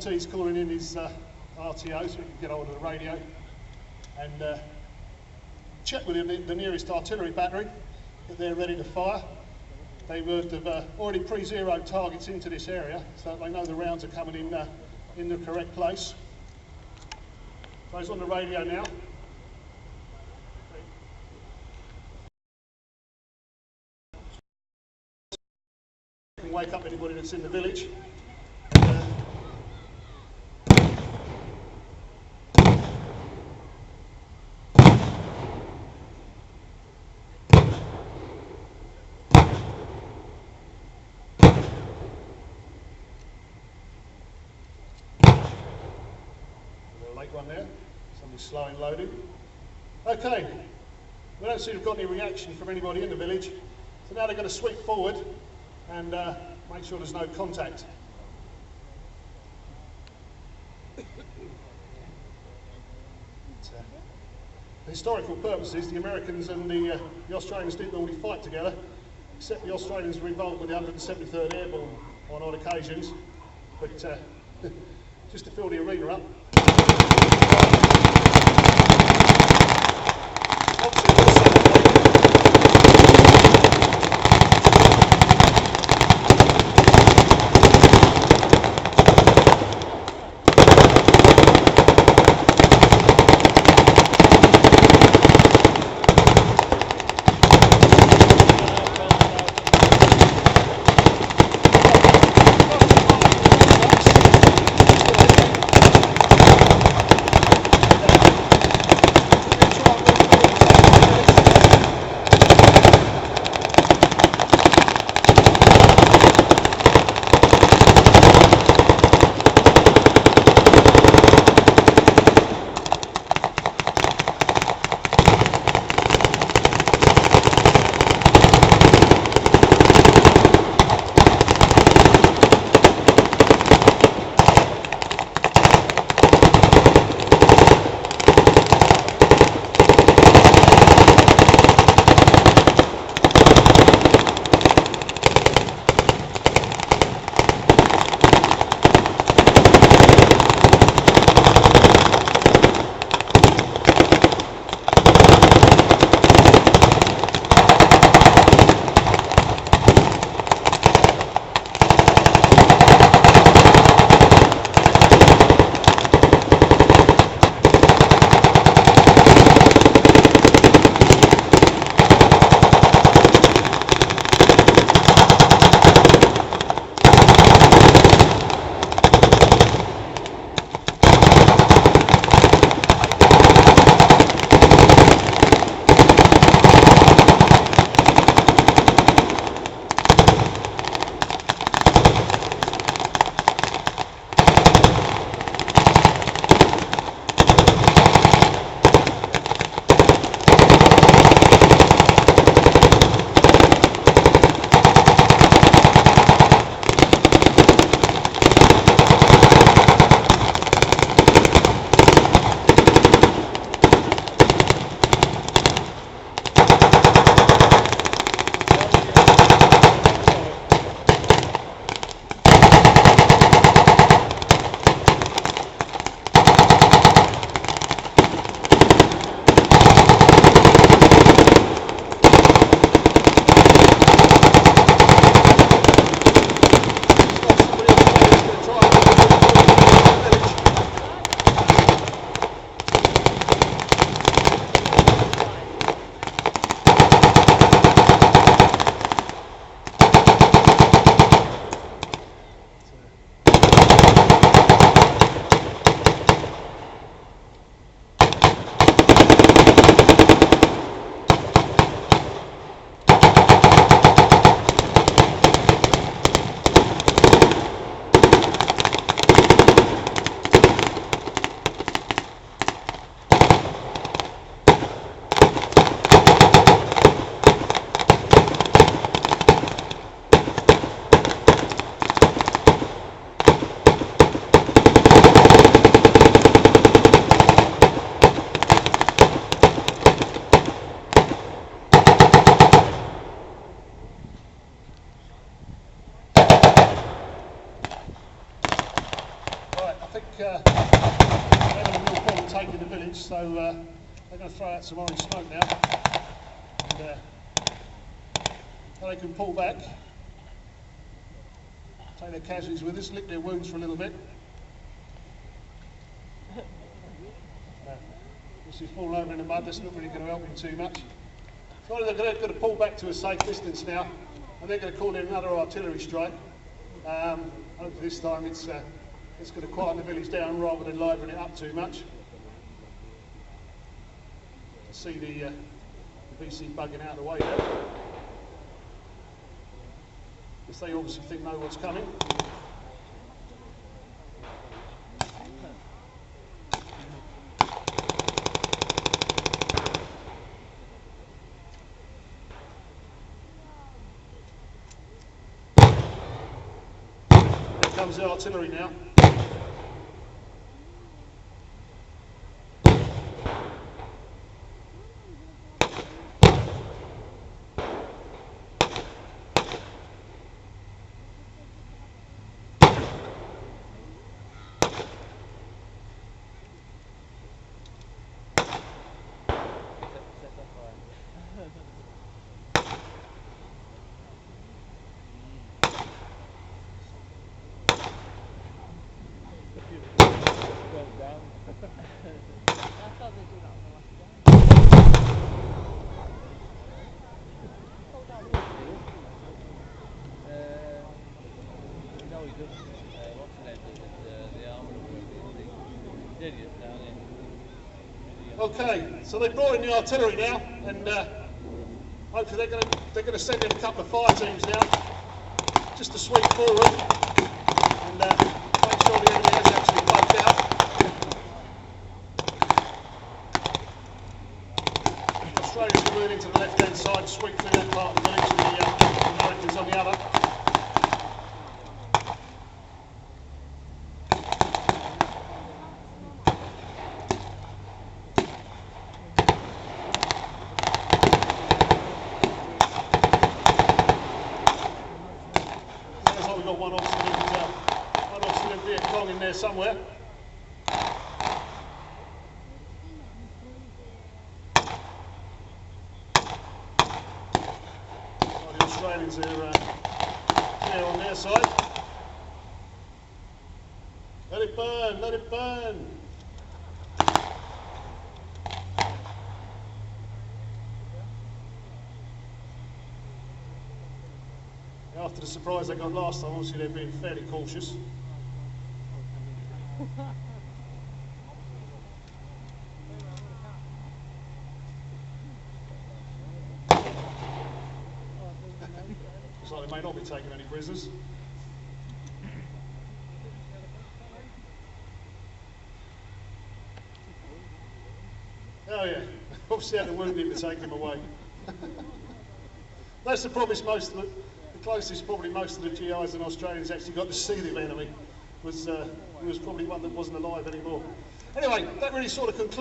He's calling in his RTO so we can get hold of the radio and check with the nearest artillery battery that they're ready to fire. They would have already pre-zeroed targets into this area so that they know the rounds are coming in the correct place. So he's on the radio now. Can wake up anybody that's in the village. Late one there, somebody's slow in loading. Okay, we don't seem to have got any reaction from anybody in the village, so now they're going to sweep forward and make sure there's no contact. For historical purposes, the Americans and the Australians didn't normally fight together, except the Australians were involved with the 173rd Airborne on odd occasions, but just to fill the arena up. having a real problem taking the village, so they're going to throw out some orange smoke now. And they can pull back, take their casualties with us, lick their wounds for a little bit. This is falling over in the mud, that's not really going to help him too much. So they're going to pull back to a safe distance now, and they're going to call in another artillery strike. Hopefully this time it's going to quieten the village down rather than liven it up too much. See the VC bugging out of the way there. Because they obviously know what's coming. Here comes the artillery now. Okay, so they've brought in the artillery now, and hopefully they're going to send in a couple of fire teams now, just to sweep forward and make sure the enemy has actually bugged out. Australians are moving to the left-hand side, sweep through that part of the village, and the Americans on the other. We've got one officer in Viet Cong in there somewhere. Well, the Australians are clear on their side. Let it burn, let it burn. After the surprise they got last time, obviously they're being fairly cautious. Looks like they may not be taking any prisoners. Oh yeah, obviously had the wounded to take them away. That's the promise most of the closest probably most of the GIs and Australians actually got to see the enemy was probably one that wasn't alive anymore. Anyway, that really sort of concludes